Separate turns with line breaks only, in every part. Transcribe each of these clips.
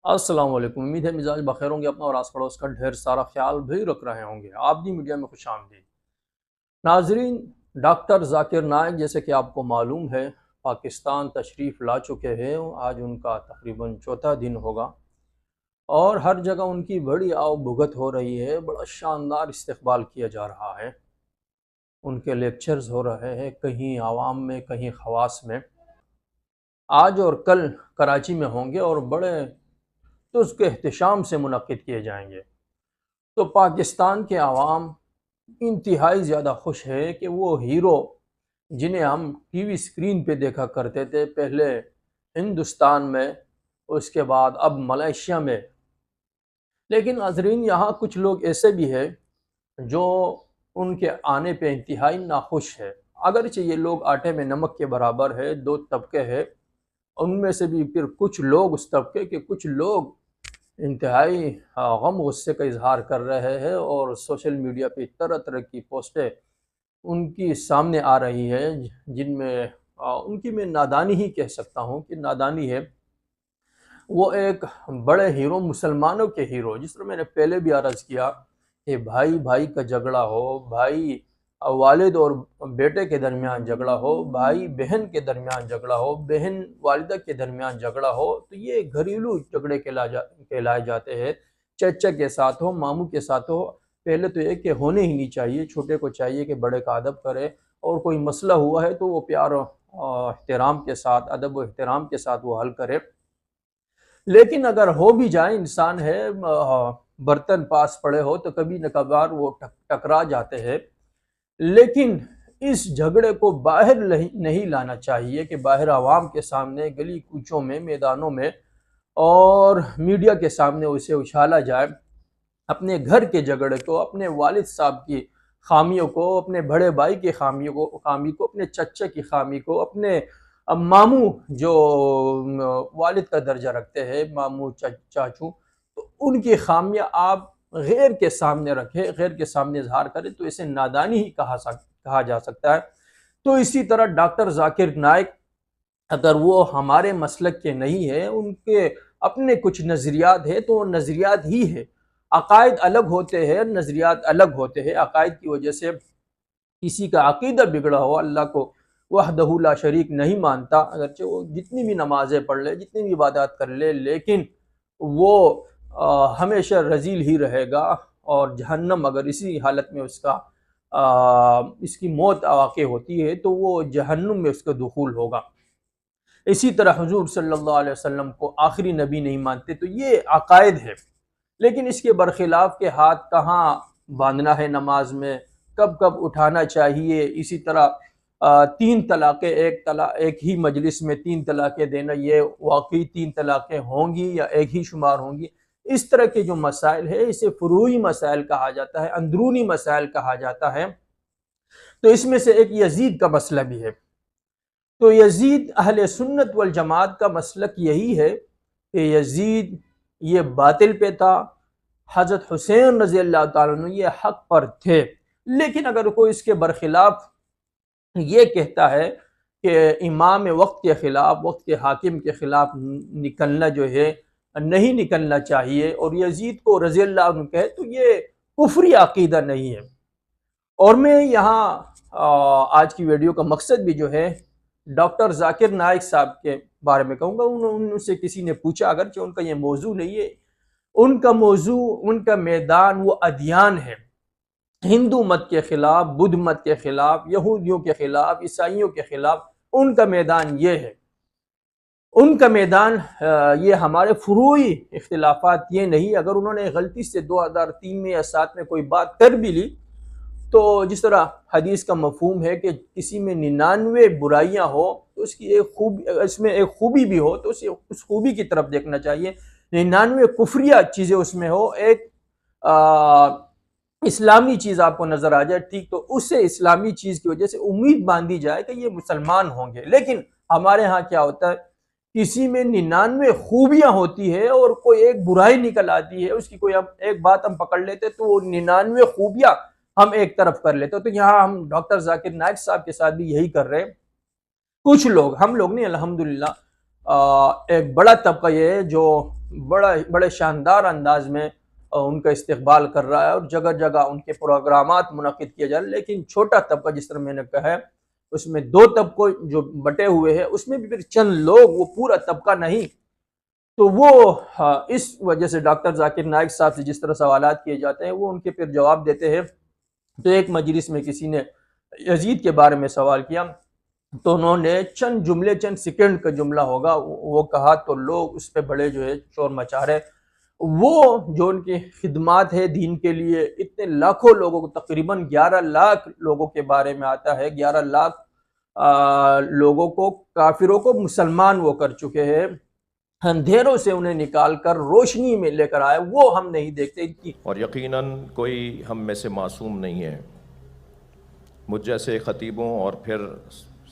अस्सलाम वालेकुम। उम्मीद है मिजाज बखैर होंगे, अपना और आस पड़ोस का ढेर सारा ख्याल भी रख रहे होंगे। आप दी मीडिया में खुश आमदीद। नाजरीन, डॉक्टर जाकिर नाइक जैसे कि आपको मालूम है पाकिस्तान तशरीफ़ ला चुके हैं। आज उनका तकरीबन चौथा दिन होगा और हर जगह उनकी बड़ी आव भुगत हो रही है। बड़ा शानदार इस्तकबाल किया जा रहा है। उनके लेक्चर्स हो रहे हैं, कहीं आवाम में, कहीं खवास में। आज और कल कराची में होंगे और बड़े तो उसके एहतशाम से मुनक्किद किए जाएंगे। तो पाकिस्तान के अवाम इंतहाई ज़्यादा खुश है कि वो हीरो जिन्हें हम टीवी स्क्रीन पे देखा करते थे, पहले हिंदुस्तान में, उसके बाद अब मलेशिया में। लेकिन नाजरीन, यहाँ कुछ लोग ऐसे भी हैं जो उनके आने पे इंतहाई नाखुश है। अगरचे ये लोग आटे में नमक के बराबर है, दो तबके हैं। उनमें से भी फिर कुछ लोग, उस तबके के कुछ लोग इंतहाई गम गुस्से का इजहार कर रहे हैं और सोशल मीडिया पे तरह तरह की पोस्टें उनकी सामने आ रही है, जिनमें उनकी मैं नादानी ही कह सकता हूँ कि नादानी है। वो एक बड़े हीरो, मुसलमानों के हीरो, जिस तरह मैंने पहले भी अर्ज़ किया कि भाई भाई का झगड़ा हो, भाई वालिद और बेटे के दरमियान झगड़ा हो, भाई बहन के दरमियान झगड़ा हो, बहन वालिदा के दरमियान झगड़ा हो, तो ये घरेलू झगड़े कहलाए जाते हैं। चचा के साथ हो, मामू के साथ हो, पहले तो ये कि होने ही नहीं चाहिए। छोटे को चाहिए कि बड़े का अदब करे, और कोई मसला हुआ है तो वो प्यार और एहतराम के साथ, अदब और एहतराम के साथ वो हल करे। लेकिन अगर हो भी जाए, इंसान है, बर्तन पास पड़े हो तो कभी न कभार वो टकरा जाते हैं। लेकिन इस झगड़े को बाहर नहीं लाना चाहिए कि बाहर आवाम के सामने, गली कूचों में, मैदानों में और मीडिया के सामने उसे उछाला जाए। अपने घर के झगड़े को, अपने वालिद साहब की खामियों को, अपने बड़े भाई की खामी को, अपने चचा की खामी को, अपने मामू जो वालिद का दर्जा रखते हैं, मामू चाचू, तो उनकी खामियां आप गैर के सामने रखें, गैर के सामने इजहार करें, तो इसे नादानी ही कहा जा सकता है। तो इसी तरह डॉक्टर जाकिर नाइक, अगर वो हमारे मसलक के नहीं है, उनके अपने कुछ नज़रियात है, तो नज़रियात ही है। अकायद अलग होते हैं, नज़रियात अलग होते हैं। अकायद की वजह से किसी का अकीदा बिगड़ा हो, अल्लाह को वहदहू ला शरीक नहीं मानता, अगरचे वो जितनी भी नमाज़ें पढ़ ले, जितनी भी इबादत कर ले, लेकिन वो हमेशा रजील ही रहेगा। और जहन्नम, अगर इसी हालत में उसका इसकी मौत वाक़ई होती है, तो वो जहन्नुम में उसका दुखूल होगा। इसी तरह हुजूर सल्लल्लाहु अलैहि वसल्लम को आखिरी नबी नहीं मानते, तो ये अकायद है। लेकिन इसके बरखिलाफ के हाथ कहाँ बांधना है नमाज में, कब कब उठाना चाहिए। इसी तरह तीन तलाक़ें, एक ही मजलिस में तीन तलाक़ें देना, ये वाकई तीन तलाक़ें होंगी या एक ही शुमार होंगी। इस तरह के जो मसाइल है, इसे फ़ुरूई मसाइल कहा जाता है, अंदरूनी मसाइल कहा जाता है। तो इसमें से एक यजीद का मसला भी है। तो यजीद, अहले सुन्नत वल जमात का मसलक यही है कि यजीद ये बातिल पे था, हज़रत हुसैन रज़ी अल्लाह ताला अन्हु ये हक़ पर थे। लेकिन अगर कोई इसके बरखिलाफ ये कहता है कि इमाम वक्त के ख़िलाफ़, वक्त के हाकिम के ख़िलाफ़ निकलना जो है, नहीं निकलना चाहिए, और यजीद को रज़ी अल्लाह अन्हु कहे, तो ये कुफ्री अक़ीदा नहीं है। और मैं यहाँ आज की वीडियो का मकसद भी जो है, डॉक्टर जाकिर नाइक साहब के बारे में कहूँगा। उनसे किसी ने पूछा, अगरचे उनका ये मौजू नहीं है, उनका मौजू, उनका मैदान वो अदियान है। हिंदू मत के ख़िलाफ़, बुद्ध मत के ख़िलाफ़, यहूदियों के ख़िलाफ़, ईसाइयों के ख़िलाफ़ उनका मैदान ये है। उनका मैदान ये हमारे फ़ुरूई इख्तिलाफ़ात ये नहीं। अगर उन्होंने गलती से 2003 में या 7 में कोई बात कर भी ली, तो जिस तरह हदीस का मफ़हूम है कि किसी में 99 बुराइयां हो, तो उसकी एक खूबी, इसमें एक खूबी भी हो, तो उस खूबी की तरफ देखना चाहिए। 99 कुफरिया चीज़ें उसमें हो, एक इस्लामी चीज़ आपको नज़र आ जाए, ठीक, तो उससे इस्लामी चीज़ की वजह से उम्मीद बांधी जाए कि ये मुसलमान होंगे। लेकिन हमारे यहाँ क्या होता है, किसी में 99 खूबियाँ होती है और कोई एक बुराई निकल आती है, उसकी कोई हम एक बात हम पकड़ लेते, तो वो 99 खूबियाँ हम एक तरफ कर लेते। तो यहाँ हम डॉक्टर जाकिर नाइक साहब के साथ भी यही कर रहे हैं। कुछ लोग, हम लोग नहीं, अल्हम्दुलिल्लाह, एक बड़ा तबका ये है जो बड़े शानदार अंदाज में उनका इस्तकबाल कर रहा है और जगह जगह उनके प्रोग्रामात मुनक़िद किए जा रहे हैं। लेकिन छोटा तबका, जिस तरह मैंने कहा है, उसमें दो तबकों जो बटे हुए हैं, उसमें भी फिर चंद लोग, वो पूरा तबका नहीं। तो वो इस वजह से डॉक्टर जाकिर नाइक साहब से जिस तरह सवालात किए जाते हैं, वो उनके फिर जवाब देते हैं। तो एक मजलिस में किसी ने यजीद के बारे में सवाल किया, तो उन्होंने चंद जुमले, चंद सेकंड का जुमला होगा, वो कहा, तो लोग उस पर बड़े जो है शोर मचा रहे। वो जो उनकी खिदमात है दीन के लिए, इतने लाखों लोगों को, तकरीबन 11 लाख लोगों के बारे में आता है, 11 लाख लोगों को, काफिरों को मुसलमान वो कर चुके हैं, अंधेरों से उन्हें निकाल कर रोशनी में लेकर आए, वो हम नहीं देखते इनकी।
और यकीनन कोई हम में से मासूम नहीं है। मुझ जैसे ख़तीबों और फिर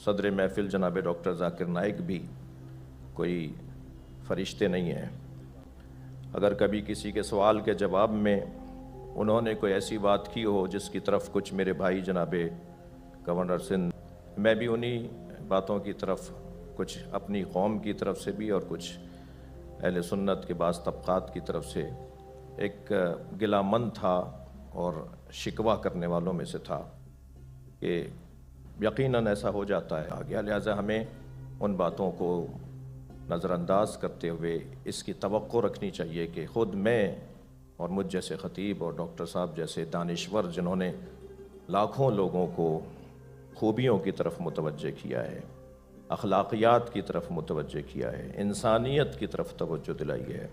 सदर महफिल जनाब डॉक्टर जाकिर नाइक भी कोई फरिश्ते नहीं हैं। अगर कभी किसी के सवाल के जवाब में उन्होंने कोई ऐसी बात की हो जिसकी तरफ कुछ मेरे भाई जनाब गवर्नर सिंध, मैं भी उन्हीं बातों की तरफ, कुछ अपनी कौम की तरफ से भी और कुछ अहले सुन्नत के बाज़ तबक़ात की तरफ से एक गिलामंद था और शिकवा करने वालों में से था कि यकीनन ऐसा हो जाता है आ गया। लिहाजा हमें उन बातों को नज़रअंदाज करते हुए इसकी तवक्को रखनी चाहिए कि ख़ुद मैं और मुझ जैसे ख़तीब और डॉक्टर साहब जैसे दानिश्वर, जिन्होंने लाखों लोगों को खूबियों की तरफ मुतवज्जे किया है, अखलाकियात की तरफ मुतवज्जे किया है, इंसानियत की तरफ तवज्जो दिलाई है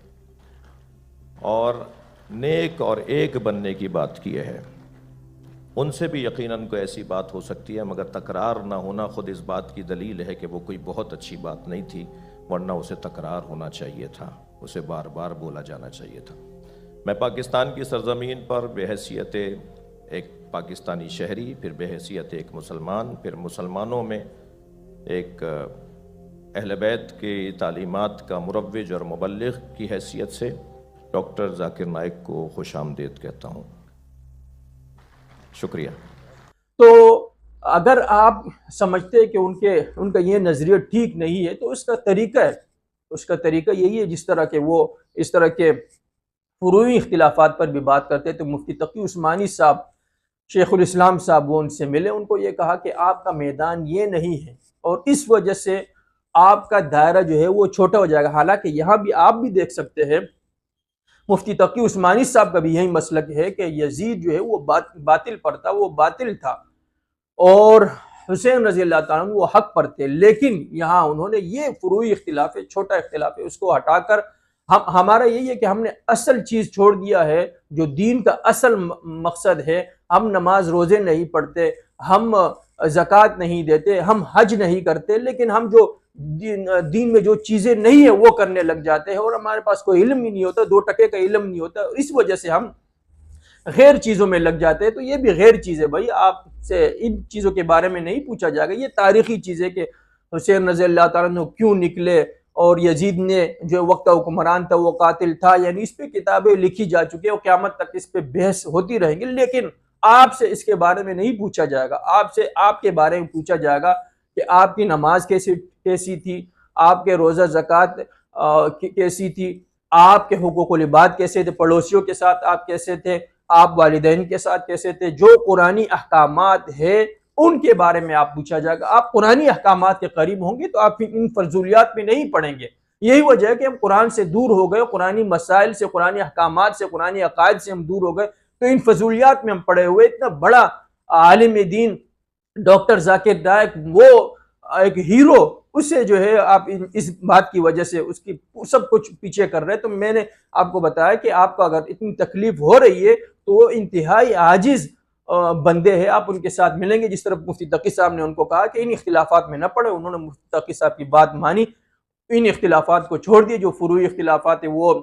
और नेक और एक बनने की बात की है, उनसे भी यकीनन कोई ऐसी बात हो सकती है, मगर तकरार ना होना ख़ुद इस बात की दलील है कि वो कोई बहुत अच्छी बात नहीं थी, वरना उसे तकरार होना चाहिए था, उसे बार बार बोला जाना चाहिए था। मैं पाकिस्तान की सरज़मीन पर बेहैसियत एक पाकिस्तानी शहरी, फिर बेहैसियत एक मुसलमान, फिर मुसलमानों में एक अहले बैत की तालीमात का मुरव्विज और मुबल्लिग़ की हैसियत से डॉक्टर जाकिर नाइक को खुशामदीद कहता हूँ। शुक्रिया।
तो अगर आप समझते हैं कि उनका ये नज़रिया ठीक नहीं है, तो उसका तरीका यही है, जिस तरह के वो इस तरह के फुरूई इख्तिलाफात पर भी बात करते हैं। तो मुफ्ती तकी उस्मानी साहब, शेखुल इस्लाम साहब, वो उनसे मिले, उनको ये कहा कि आपका मैदान ये नहीं है और इस वजह से आपका दायरा जो है वो छोटा हो जाएगा। हालांकि यहाँ भी आप भी देख सकते हैं, मुफ्ती तकी उस्मानी साहब का भी यही मसलक है कि यजीद जो है वो बातिल पर था, वो बातिल था और हुसैन रज़ी अल्लाह ताला अन्हु वो हक पर थे। लेकिन यहाँ उन्होंने ये फुरूई इख्तिलाफ है, छोटा इख्तिलाफ है, उसको हटाकर हमारा यही है कि हमने असल चीज़ छोड़ दिया है, जो दीन का असल मकसद है। हम नमाज रोज़े नहीं पढ़ते, हम ज़कात नहीं देते, हम हज नहीं करते, लेकिन हम जो दीन में जो चीज़ें नहीं है वो करने लग जाते हैं और हमारे पास कोई इल्म ही नहीं होता, 2 टके का इल्म नहीं होता, इस वजह से हम गैर चीज़ों में लग जाते हैं। तो ये भी गैर चीज़ है भाई, आपसे इन चीज़ों के बारे में नहीं पूछा जाएगा। ये तारीख़ी चीज़ है कि हुसैन रज़ी अल्लाह ताला अन्हु क्यों निकले और यजीद ने जो वक्त हुक्मरान था वो कातिल था, यानी इस पर किताबें लिखी जा चुकी है और क़यामत तक इस पर बहस होती रहेंगी। लेकिन आपसे इसके बारे में नहीं पूछा जाएगा, आपसे आपके बारे में पूछा जाएगा कि आपकी नमाज कैसी थी, आपके रोज़ा ज़कात कैसी थी, आपके हुकूकुल इबाद कैसे थे, पड़ोसियों के साथ आप कैसे थे, आप वालिदैन के साथ कैसे थे, जो कुरानी अहकामात है उनके बारे में आप पूछा जाएगा। आप कुरानी अहकामात के करीब होंगे तो आप इन फजूलियात में नहीं पड़ेंगे। यही वजह है कि हम कुरान से दूर हो गए, कुरानी मसाइल से, कुरानी अहकामात से, कुरानी अकायद से हम दूर हो गए, तो इन फजूलियात में हम पड़े हुए। इतना बड़ा आलिम दीन डॉक्टर जाकिर नाइक, वो एक हीरो, उसे जो है आप इस बात की वजह से उसकी सब कुछ पीछे कर रहे हैं। तो मैंने आपको बताया कि आपको अगर इतनी तकलीफ हो रही है तो वो इंतहाई आजिज बंदे हैं, आप उनके साथ मिलेंगे। जिस तरह मुफ्ती तकी साहब ने उनको कहा कि इन इख्तिलाफात में न पड़े, उन्होंने मुफ्ती तकी साहब की बात मानी, इन इख्तिलाफात को छोड़ दिए। जो फुरूई इख्तिलाफात है वो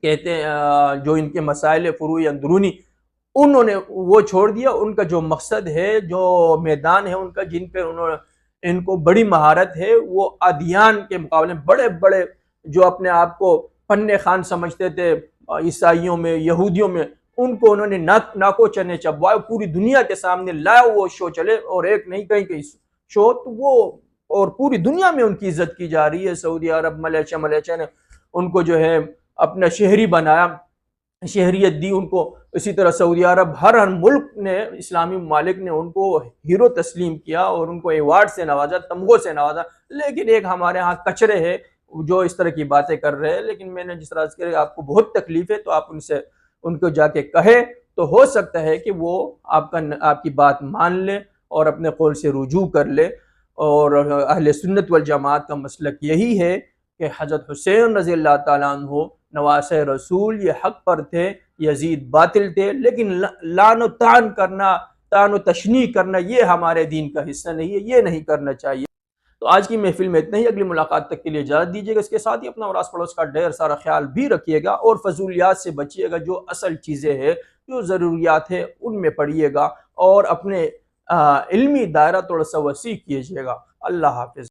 कहते हैं, जो इनके मसाइल है फुरूई अंदरूनी, उन्होंने वो छोड़ दिया। उनका जो मकसद है, जो मैदान है उनका, जिन पर उन्होंने इनको बड़ी महारत है, वो अदियान के मुकाबले बड़े बड़े जो अपने आप को फन्ने खान समझते थे ईसाइयों में, यहूदियों में, उनको उन्होंने नाको चने चबवाए, पूरी दुनिया के सामने लाए वो शो चले, और एक नहीं कहीं कहीं शो। तो वो और पूरी दुनिया में उनकी इज्जत की जा रही है। सऊदी अरब, मलेशिया ने उनको जो है अपना शहरी बनाया, शहरियत दी उनको। इसी तरह सऊदी अरब, हर मुल्क ने, इस्लामी ममालिक ने उनको हीरो तस्लीम किया और उनको अवार्ड से नवाजा, तमगों से नवाजा। लेकिन एक हमारे यहाँ कचरे हैं जो इस तरह की बातें कर रहे हैं। लेकिन मैंने जिस तरह से, आपको बहुत तकलीफ है तो आप उनसे, उनको जाके कहे तो हो सकता है कि वो आपकी बात मान ले और अपने कौल से रुजू कर ले। और अहले सुन्नत वल जमात का मसलक यही है कि हज़रत हुसैन रज़ी अल्लाह ताला अन्हु नवासे रसूल ये हक पर थे, यजीद बातिल थे। लेकिन लान तान करना, तान तशनी करना, ये हमारे दीन का हिस्सा नहीं है, ये नहीं करना चाहिए। तो आज की महफिल में इतना ही। अगली मुलाकात तक के लिए इजाज़त दीजिएगा। इसके साथ ही अपना और आस पड़ोस का ढेर सारा ख्याल भी रखिएगा और फजूलियात से बचिएगा। जो असल चीज़ें हैं, जो ज़रूरियात है, उनमें पढ़िएगा और अपने इल्मी दायरा थोड़ा सा वसी कीजिएगा। अल्लाह हाफिज़।